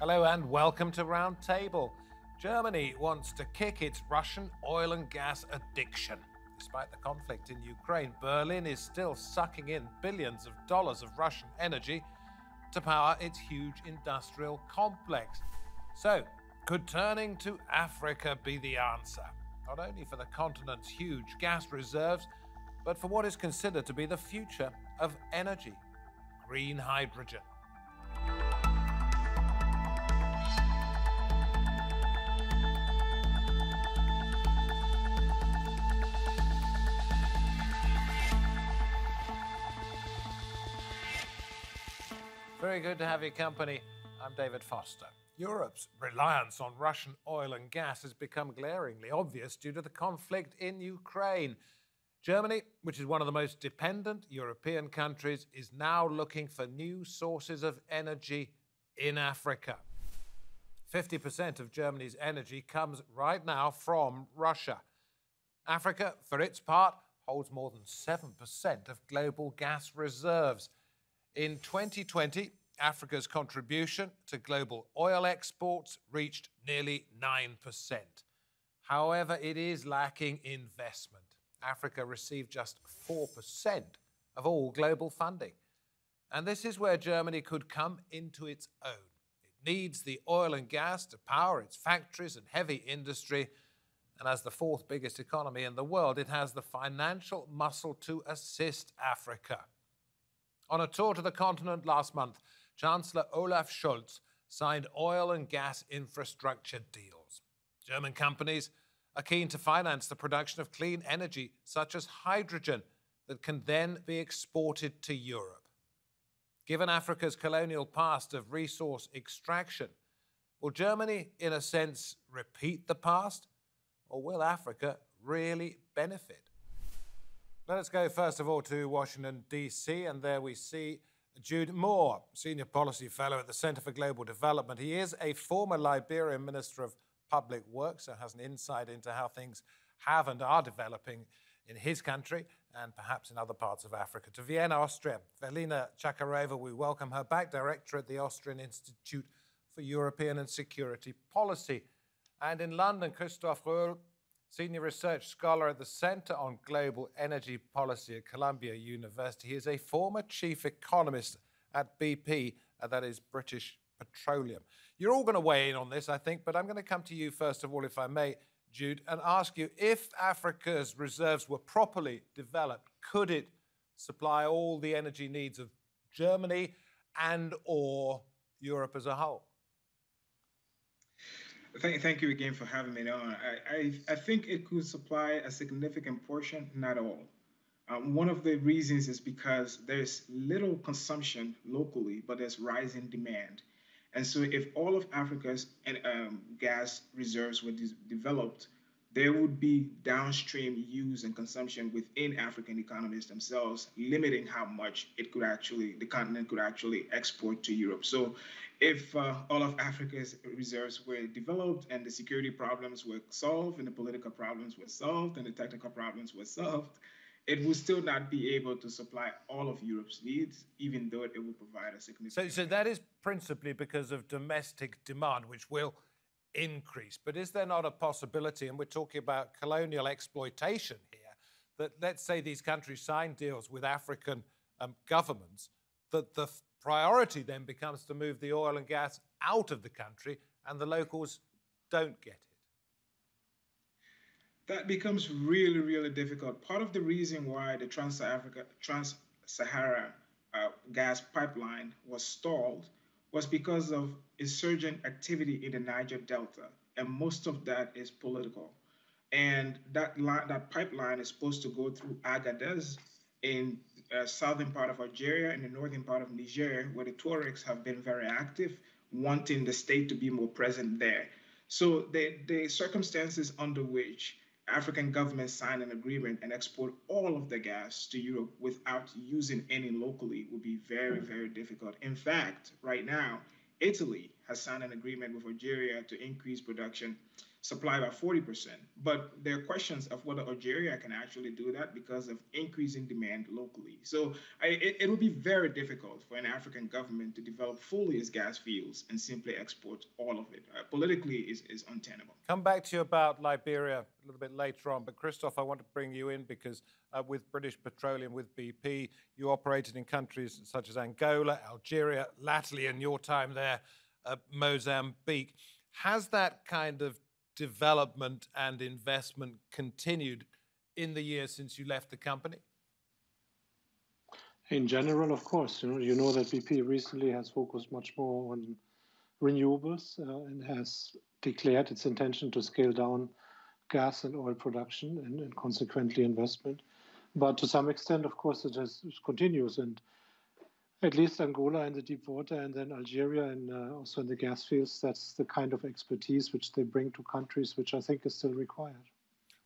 Hello and welcome to Roundtable. Germany wants to kick its Russian oil and gas addiction. Despite the conflict in Ukraine, Berlin is still sucking in billions of dollars of Russian energy to power its huge industrial complex. So, could turning to Africa be the answer? Not only for the continent's huge gas reserves, but for what is considered to be the future of energy: green hydrogen. Very good to have your company. I'm David Foster. Europe's reliance on Russian oil and gas has become glaringly obvious due to the conflict in Ukraine. Germany, which is one of the most dependent European countries, is now looking for new sources of energy in Africa. 50% of Germany's energy comes right now from Russia. Africa, for its part, holds more than 7% of global gas reserves. In 2020, Africa's contribution to global oil exports reached nearly 9%. However, it is lacking investment. Africa received just 4% of all global funding. And this is where Germany could come into its own. It needs the oil and gas to power its factories and heavy industry. And as the fourth biggest economy in the world, it has the financial muscle to assist Africa. On a tour to the continent last month, Chancellor Olaf Scholz signed oil and gas infrastructure deals. German companies are keen to finance the production of clean energy, such as hydrogen, that can then be exported to Europe. Given Africa's colonial past of resource extraction, will Germany, in a sense, repeat the past, or will Africa really benefit? Let us go first of all to Washington, D.C., and there we see Gyude Moore, Senior Policy Fellow at the Center for Global Development. He is a former Liberian Minister of Public Works, so has an insight into how things have and are developing in his country and perhaps in other parts of Africa. To Vienna, Austria, Velina Tchakarova, we welcome her back, Director at the Austrian Institute for European and Security Policy. And in London, Christof Ruehl, Senior Research Scholar at the Center on Global Energy Policy at Columbia University. He is a former Chief Economist at BP, that is British Petroleum. You're all going to weigh in on this, I think, but I'm going to come to you first of all, if I may, Gyude, and ask you, if Africa's reserves were properly developed, could it supply all the energy needs of Germany and or Europe as a whole? Thank you again for having me on. I think it could supply a significant portion, not all. One of the reasons is because there's little consumption locally, but there's rising demand. And so, if all of Africa's gas reserves were developed, there would be downstream use and consumption within African economies themselves, limiting how much the continent could actually export to Europe. So, if all of Africa's reserves were developed and the security problems were solved and the political problems were solved and the technical problems were solved, it will still not be able to supply all of Europe's needs, even though it will provide a significant. So that is principally because of domestic demand, which will increase. But is there not a possibility, and we're talking about colonial exploitation here, that let's say these countries sign deals with African governments, that the priority then becomes to move the oil and gas out of the country and the locals don't get it? That becomes really, really difficult. Part of the reason why the Trans-Sahara gas pipeline was stalled was because of insurgent activity in the Niger Delta, and most of that is political. And that pipeline is supposed to go through Agadez in southern part of Algeria and the northern part of Niger, where the Tuaregs have been very active, wanting the state to be more present there. So the circumstances under which African governments sign an agreement and export all of the gas to Europe without using any locally would be very, very difficult. In fact, right now, Italy has signed an agreement with Algeria to increase production supply by 40%. But there are questions of whether Algeria can actually do that because of increasing demand locally. So it will be very difficult for an African government to develop fully its gas fields and simply export all of it. Politically is untenable. Come back to you about Liberia a little bit later on. But Christof, I want to bring you in because with British Petroleum, with BP, you operated in countries such as Angola, Algeria, latterly in your time there, Mozambique. Has that kind of development and investment continued in the years since you left the company? In general, of course. You know that BP recently has focused much more on renewables and has declared its intention to scale down gas and oil production and consequently investment. But to some extent, of course, it continues. And at least Angola in the deep water and then Algeria and also in the gas fields, that's the kind of expertise which they bring to countries, which I think is still required.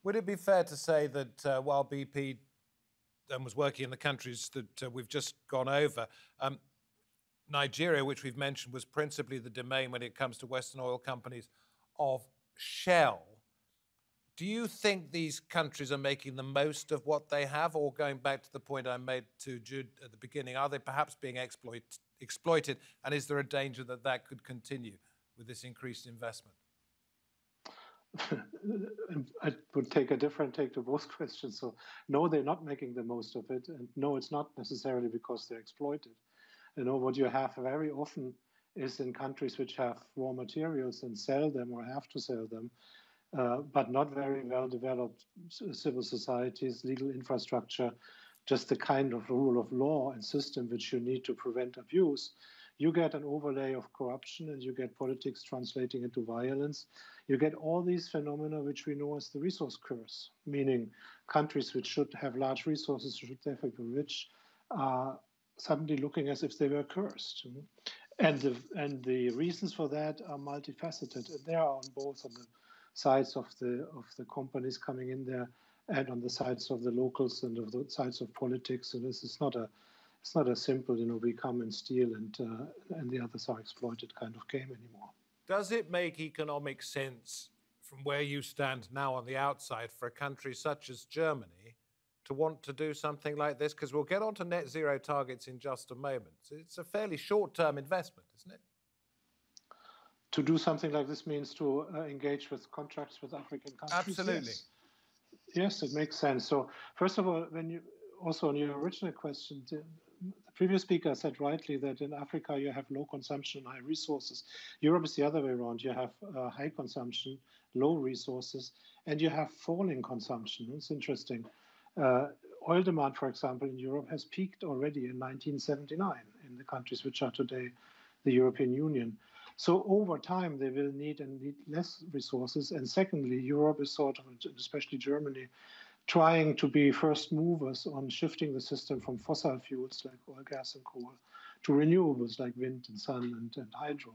Would it be fair to say that while BP was working in the countries that we've just gone over, Nigeria, which we've mentioned, was principally the domain when it comes to Western oil companies of Shell? Do you think these countries are making the most of what they have, or going back to the point I made to Gyude at the beginning, are they perhaps being exploited, and is there a danger that that could continue with this increased investment? I would take a different take to both questions. So no, they're not making the most of it, and no, it's not necessarily because they're exploited. What you have very often is in countries which have raw materials and sell them or have to sell them, but not very well developed civil societies, legal infrastructure, just the kind of rule of law and system which you need to prevent abuse. You get an overlay of corruption and you get politics translating into violence. You get all these phenomena which we know as the resource curse, meaning countries which should have large resources, should therefore be rich, are suddenly looking as if they were cursed. And the reasons for that are multifaceted. They are on both on the sides of the companies coming in there and on the sides of the locals and of the sides of politics. And this is not a simple, we come and steal and the others are exploited kind of game anymore. Does it make economic sense from where you stand now on the outside for a country such as Germany to want to do something like this? Because we'll get on to net zero targets in just a moment. It's a fairly short-term investment, isn't it? To do something like this means to engage with contracts with African countries. Absolutely. Yes, it makes sense. So first of all, also on your original question, the previous speaker said rightly that in Africa you have low consumption, high resources. Europe is the other way around. You have high consumption, low resources, and you have falling consumption. It's interesting. Oil demand, for example, in Europe has peaked already in 1979 in the countries which are today the European Union. So over time, they will need less resources. And secondly, Europe is sort of, especially Germany, trying to be first movers on shifting the system from fossil fuels like oil, gas, and coal to renewables like wind and sun and hydro.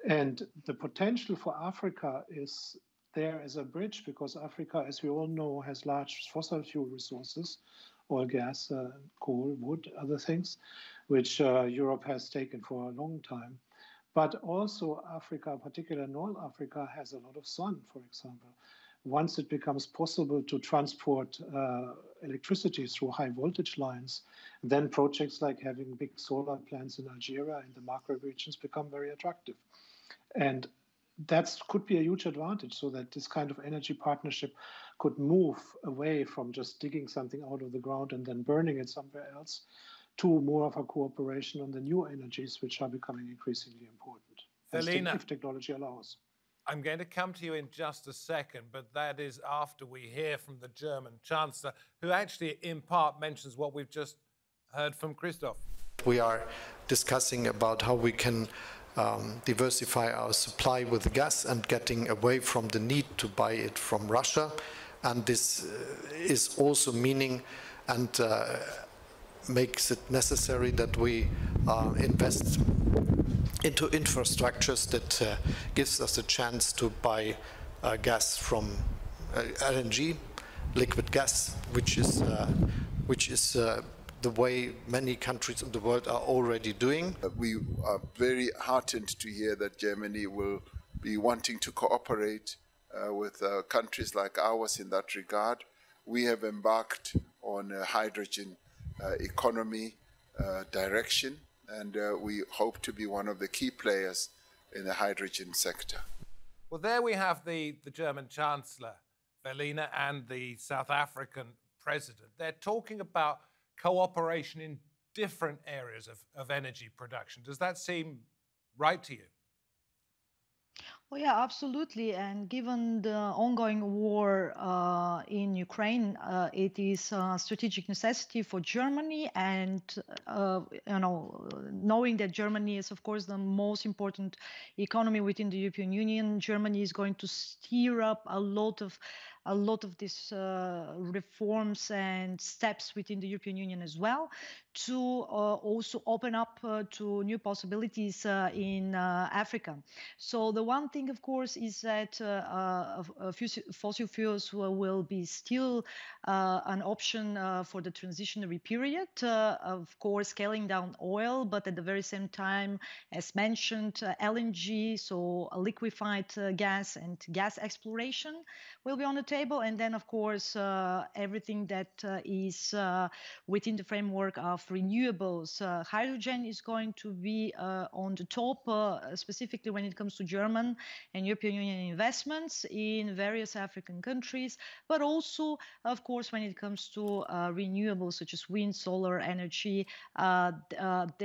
And the potential for Africa is there as a bridge because Africa, as we all know, has large fossil fuel resources, oil, gas, coal, wood, other things, which Europe has taken for a long time. But also Africa, particularly North Africa, has a lot of sun, for example. Once it becomes possible to transport electricity through high voltage lines, then projects like having big solar plants in Algeria and the Maghreb regions become very attractive. And that could be a huge advantage, so that this kind of energy partnership could move away from just digging something out of the ground and then burning it somewhere else, to more of a cooperation on the new energies, which are becoming increasingly important, Velina, if technology allows. I'm going to come to you in just a second, but that is after we hear from the German Chancellor, who actually, in part, mentions what we've just heard from Christof. We are discussing about how we can diversify our supply with gas and getting away from the need to buy it from Russia. And this is also meaning and makes it necessary that we invest into infrastructures that gives us a chance to buy gas from LNG, liquid gas, which is the way many countries in the world are already doing. We are very heartened to hear that Germany will be wanting to cooperate with countries like ours in that regard. We have embarked on a hydrogen economy direction, and we hope to be one of the key players in the hydrogen sector. Well, there we have the German Chancellor, Velina, and the South African President. They're talking about cooperation in different areas of energy production. Does that seem right to you? Oh, yeah, absolutely. And given the ongoing war in Ukraine, it is a strategic necessity for Germany. And, knowing that Germany is, of course, the most important economy within the European Union, Germany is going to steer up a lot of these reforms and steps within the European Union as well, to also open up to new possibilities in Africa. So the one thing, of course, is that fossil fuels will be still an option for the transitionary period. Of course, scaling down oil, but at the very same time, as mentioned, LNG, so liquefied gas and gas exploration will be on the table. And then, of course, everything that is within the framework of renewables. Hydrogen is going to be on the top, specifically when it comes to German and European Union investments in various African countries, but also, of course, when it comes to renewables such as wind, solar energy.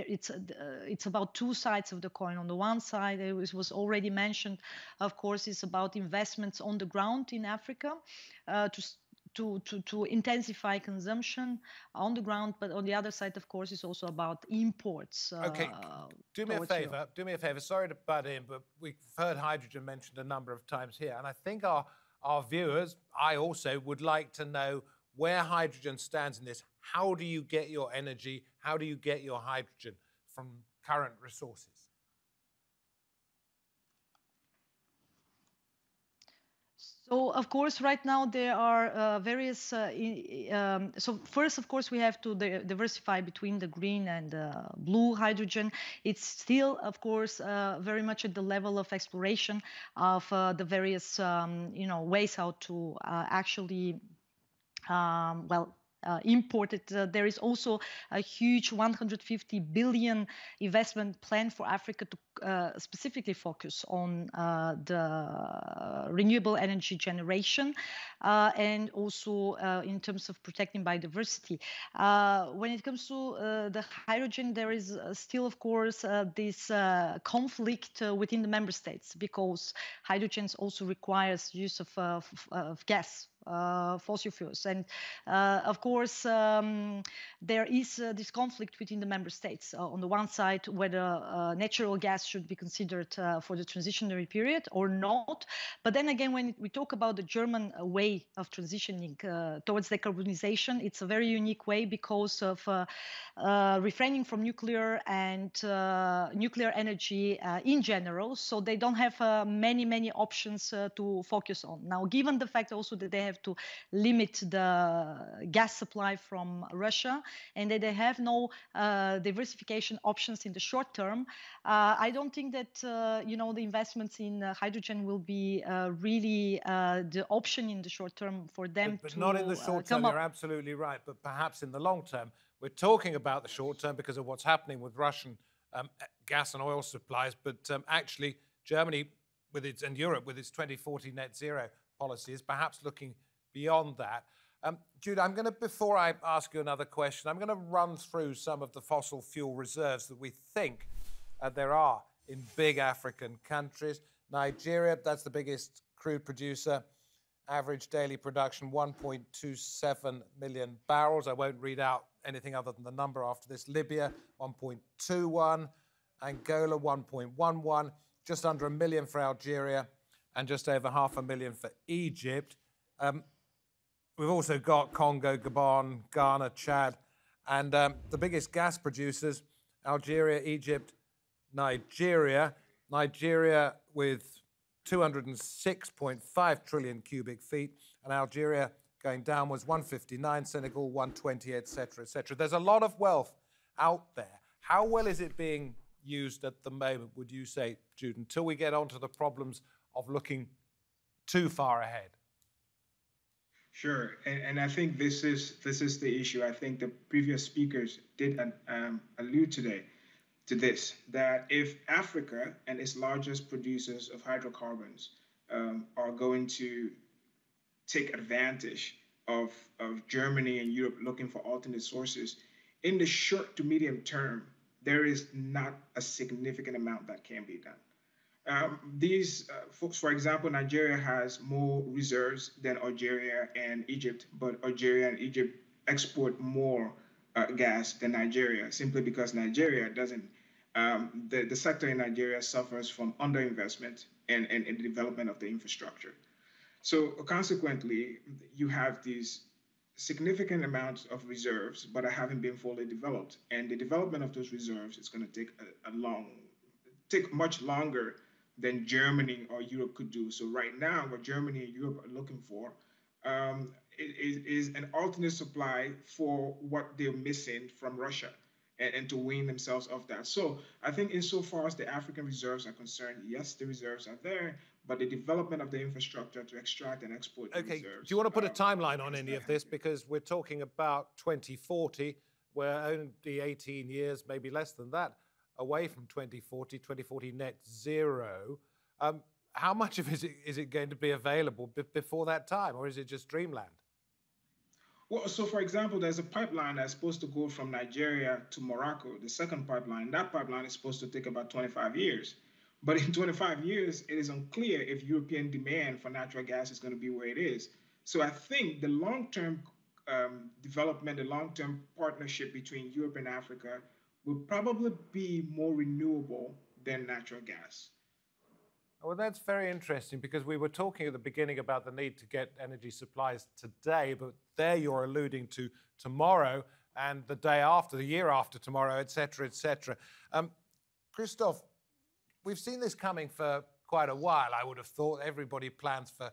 It's about two sides of the coin. On the one side, it was already mentioned, of course, it's about investments on the ground in Africa to intensify consumption on the ground, but on the other side, of course, it's also about imports. Okay, do me a favor. Sorry to butt in, but we've heard hydrogen mentioned a number of times here, and I think our viewers, I also, would like to know where hydrogen stands in this. How do you get your energy? How do you get your hydrogen from current resources? So, of course, right now there are various, so first, of course, we have to diversify between the green and blue hydrogen. It's still, of course, very much at the level of exploration of the various, ways how to actually, imported. There is also a huge 150 billion investment plan for Africa to specifically focus on the renewable energy generation and also in terms of protecting biodiversity. When it comes to the hydrogen, there is still, of course, this conflict within the member states, because hydrogen also requires use of gas, fossil fuels. And of course, there is this conflict within the member states. On the one side, whether natural gas should be considered for the transitionary period or not. But then again, when we talk about the German way of transitioning towards decarbonization, it's a very unique way because of refraining from nuclear and nuclear energy in general. So they don't have many options to focus on. Now, given the fact also that they have to limit the gas supply from Russia and that they have no diversification options in the short term, I don't think that the investments in hydrogen will be really the option in the short term for them. But not in the short term. You're absolutely right. But perhaps in the long term. We're talking about the short term because of what's happening with Russian gas and oil supplies. But actually, Germany and Europe with its 2040 net zero policy is perhaps looking beyond that. Gyude, before I ask you another question, I'm going to run through some of the fossil fuel reserves that we think there are in big African countries. Nigeria, that's the biggest crude producer. Average daily production, 1.27 million barrels. I won't read out anything other than the number after this. Libya, 1.21. Angola, 1.11. Just under 1 million for Algeria and just over 500,000 for Egypt. We've also got Congo, Gabon, Ghana, Chad, and the biggest gas producers, Algeria, Egypt, Nigeria. Nigeria with 206.5 trillion cubic feet, and Algeria going downwards, 159, Senegal 120, etc., etc. There's a lot of wealth out there. How well is it being used at the moment, would you say, Gyude, until we get onto the problems of looking too far ahead? Sure, and I think this is the issue. I think the previous speakers did allude today to this, that if Africa and its largest producers of hydrocarbons are going to take advantage of Germany and Europe looking for alternate sources, in the short to medium term, there is not a significant amount that can be done. For example, Nigeria has more reserves than Algeria and Egypt, but Algeria and Egypt export more gas than Nigeria, simply because Nigeria doesn't. The sector in Nigeria suffers from underinvestment and the development of the infrastructure. So consequently, you have these significant amounts of reserves, but haven't been fully developed. And the development of those reserves is going to take much longer than Germany or Europe could do. So right now, what Germany and Europe are looking for is an alternate supply for what they're missing from Russia, and to wean themselves off that. So I think insofar as the African reserves are concerned, yes, the reserves are there, but the development of the infrastructure to extract and export the reserves. Do you want to put a timeline on any of this? Because we're talking about 2040, we're only 18 years, maybe less than that, away from 2040 net zero. How much of it is it going to be available before that time, or is it just dreamland? Well, so for example, there's a pipeline that's supposed to go from Nigeria to Morocco, the second pipeline. That pipeline is supposed to take about 25 years. But in 25 years, it is unclear if European demand for natural gas is going to be where it is. So I think the long-term development, the long-term partnership between Europe and Africa will probably be more renewable than natural gas. Well, that's very interesting, because we were talking at the beginning about the need to get energy supplies today, but there you're alluding to tomorrow and the day after, the year after tomorrow, et cetera, et cetera. Christof, we've seen this coming for quite a while. I would have thought everybody plans for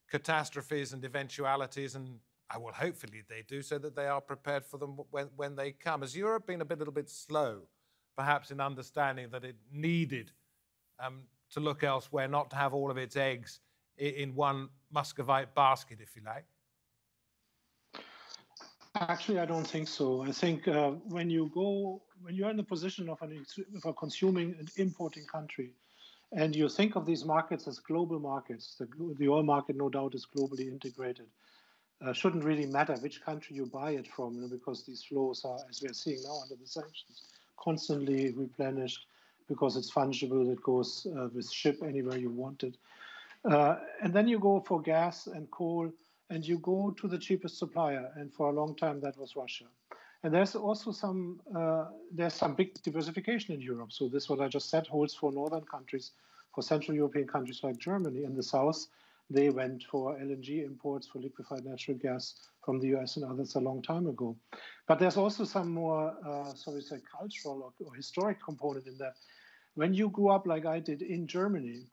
catastrophes and eventualities, and hopefully they do, so that they are prepared for them when they come. Has Europe been a little bit slow, perhaps, in understanding that it needed to look elsewhere, not to have all of its eggs in one Muscovite basket, if you like? Actually, I don't think so. I think when you're in the position of a consuming and importing country, and you think of these markets as global markets, the oil market, no doubt, is globally integrated. Shouldn't really matter which country you buy it from, because these flows are, as we are seeing now under the sanctions, constantly replenished, because it's fungible. It goes with ship anywhere you want it. And then you go for gas and coal, and you go to the cheapest supplier. And for a long time, that was Russia. And there's also some big diversification in Europe. So this, what I just said, holds for northern countries, for Central European countries like Germany. In the south, they went for LNG imports, for liquefied natural gas from the US and others a long time ago. But there's also some more, cultural or historic component in that. When you grew up like I did in Germany,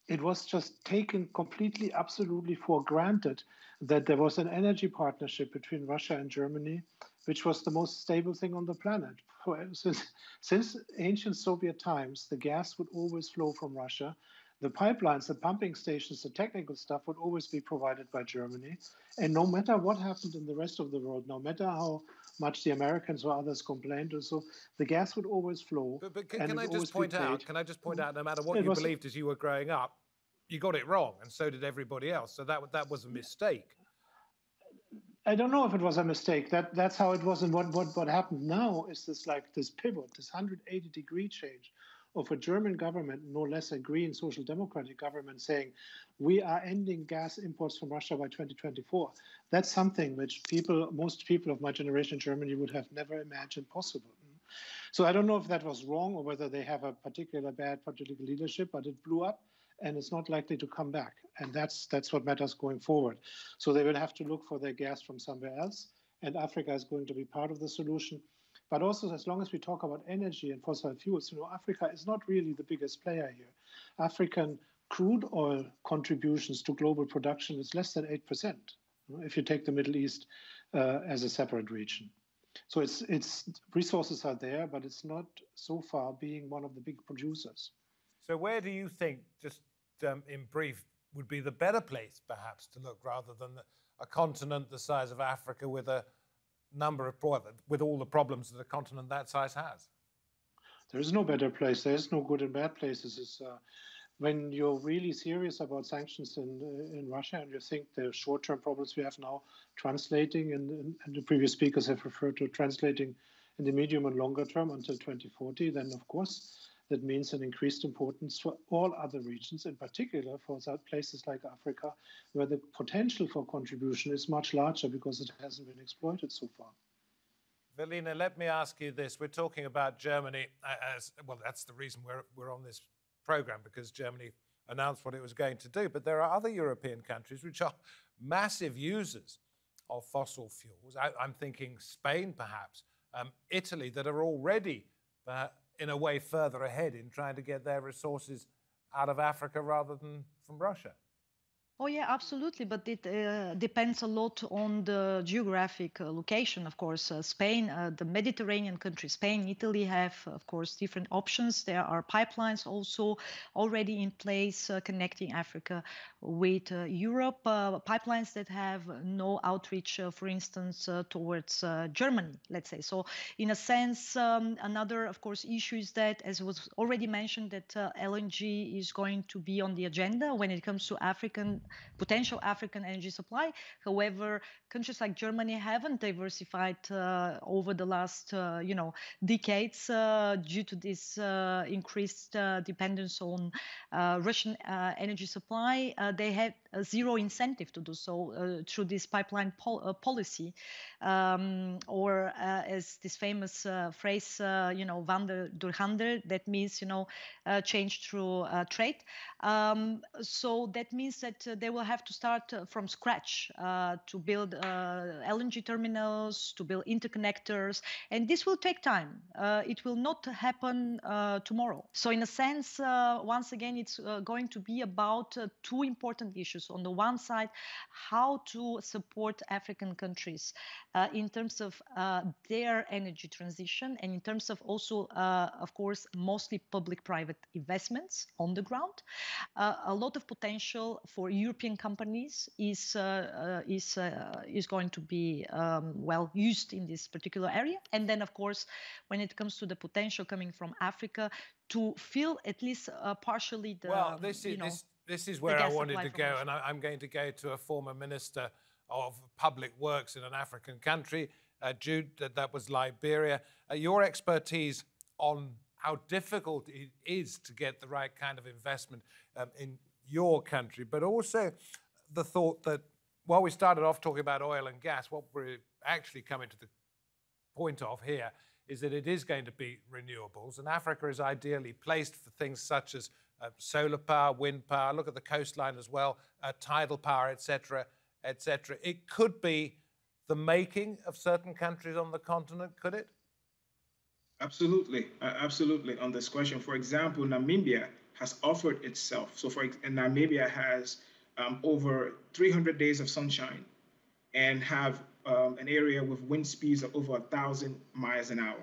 it was just taken completely, absolutely for granted that there was an energy partnership between Russia and Germany, which was the most stable thing on the planet. Since ancient Soviet times, the gas would always flow from Russia. The pipelines, the pumping stations, the technical stuff would always be provided by Germany. And no matter what happened in the rest of the world, no matter how much the Americans or others complained or so, the gas would always flow. But can I just point out, no matter what you believed as you were growing up, you got it wrong, and so did everybody else. So that was a mistake. I don't know if it was a mistake. That's how it was. And what happened now is this pivot, this 180-degree change of a German government, no less a green social democratic government, saying we are ending gas imports from Russia by 2024. That's something which most people of my generation in Germany would have never imagined possible. So I don't know if that was wrong or whether they have a bad political leadership, but it blew up and it's not likely to come back. And that's what matters going forward. So they will have to look for their gas from somewhere else, and Africa is going to be part of the solution. But also, as long as we talk about energy and fossil fuels, Africa is not really the biggest player here. African crude oil contributions to global production is less than 8%. if you take the Middle East as a separate region. So it's resources are there, but it's not so far being one of the big producers. So where do you think, just in brief, would be the better place perhaps to look rather than a continent the size of Africa with a number of, with all the problems that a continent that size has? There is no better place. There is no good and bad places. It's, when you're really serious about sanctions in Russia and you think the short-term problems we have now translating, and the previous speakers have referred to translating in the medium and longer term until 2040, then of course that means an increased importance for all other regions, in particular for places like Africa, where the potential for contribution is much larger because it hasn't been exploited so far. Velina, let me ask you this. We're talking about Germany as, well, that's the reason we're on this program, because Germany announced what it was going to do. But there are other European countries which are massive users of fossil fuels. I'm thinking Spain, perhaps, Italy, that are already, in a way, further ahead in trying to get their resources out of Africa rather than from Russia. Oh, yeah, absolutely. But it depends a lot on the geographic location, of course. Spain, the Mediterranean countries, Spain, Italy have, of course, different options. There are pipelines also already in place connecting Africa with Europe, pipelines that have no outreach, for instance, towards Germany, let's say. So in a sense, another, of course, issue is that, as was already mentioned, that LNG is going to be on the agenda when it comes to potential African energy supply. However, countries like Germany haven't diversified over the last, decades due to this increased dependence on Russian energy supply. They had zero incentive to do so through this pipeline policy, or as this famous phrase, Wandel durch Handel, that means, change through trade. So that means that they will have to start from scratch to build LNG terminals, to build interconnectors, and this will take time. It will not happen tomorrow. So in a sense, once again, it's going to be about two important issues. On the one side, how to support African countries in terms of their energy transition, and in terms of also, of course, mostly public-private investments on the ground. A lot of potential for European companies is going to be well used in this particular area. And then, of course, when it comes to the potential coming from Africa, to fill at least partially the This is where I wanted to go, and I'm going to go to a former minister of public works in an African country, Gyude, that was Liberia. Your expertise on how difficult it is to get the right kind of investment in your country, but also the thought that, while we started off talking about oil and gas, what we're actually coming to the point of here is that it is going to be renewables, and Africa is ideally placed for things such as solar power, wind power, look at the coastline as well, tidal power, etc., etc. It could be the making of certain countries on the continent, could it? Absolutely, absolutely. On this question, for example, Namibia has offered itself. So, Namibia has over 300 days of sunshine and have an area with wind speeds of over 1,000 miles an hour,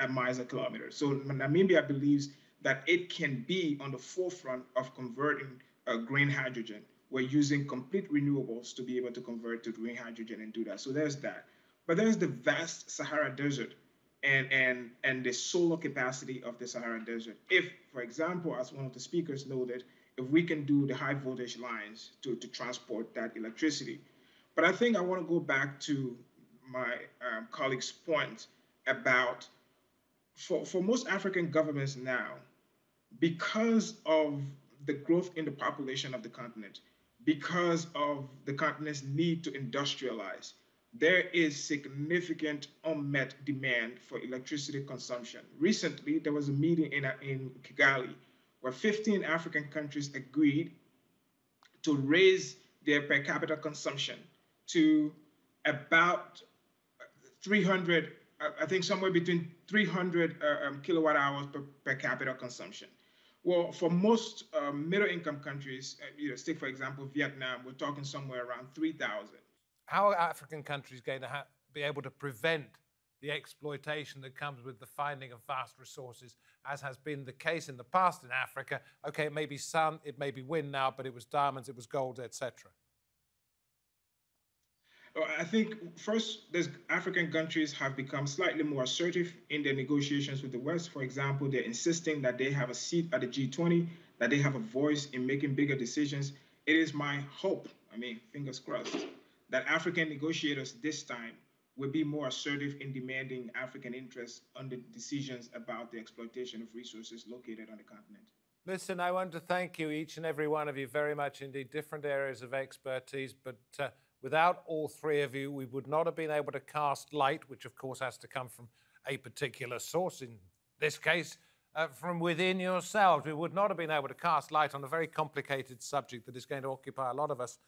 miles a kilometer. So, Namibia believes that it can be on the forefront of converting green hydrogen. We're using complete renewables to be able to convert to green hydrogen and do that. So there's that. But there's the vast Sahara Desert and the solar capacity of the Sahara Desert. If, for example, as one of the speakers noted, if we can do the high voltage lines to transport that electricity. But I think I want to go back to my colleague's point about, for most African governments now, because of the growth in the population of the continent, because of the continent's need to industrialize, there is significant unmet demand for electricity consumption. Recently, there was a meeting in Kigali where 15 African countries agreed to raise their per capita consumption to about 300, I think somewhere between 300 kilowatt hours per capita consumption. Well, for most middle income countries, take for example Vietnam, we're talking somewhere around 3,000. How are African countries going to be able to prevent the exploitation that comes with the finding of vast resources, as has been the case in the past in Africa? Okay, it may be sun, it may be wind now, but it was diamonds, it was gold, etc. I think first, African countries have become slightly more assertive in their negotiations with the West. For example, they're insisting that they have a seat at the G20, that they have a voice in making bigger decisions. It is my hope, fingers crossed, that African negotiators this time will be more assertive in demanding African interests on the decisions about the exploitation of resources located on the continent. Listen, I want to thank you, each and every one of you, very much indeed. Different areas of expertise, but without all three of you, we would not have been able to cast light, which of course has to come from a particular source, in this case, from within yourselves. We would not have been able to cast light on a very complicated subject that is going to occupy a lot of us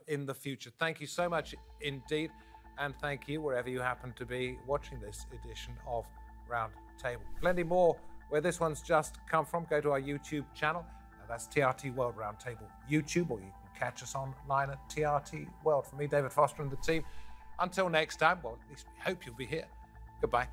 in the future. Thank you so much indeed, and thank you wherever you happen to be watching this edition of Roundtable. Plenty more where this one's just come from. Go to our YouTube channel. That's TRT World Roundtable YouTube, or you can catch us online at TRT World. From me, David Foster, and the team, until next time, well, at least we hope you'll be here. Goodbye.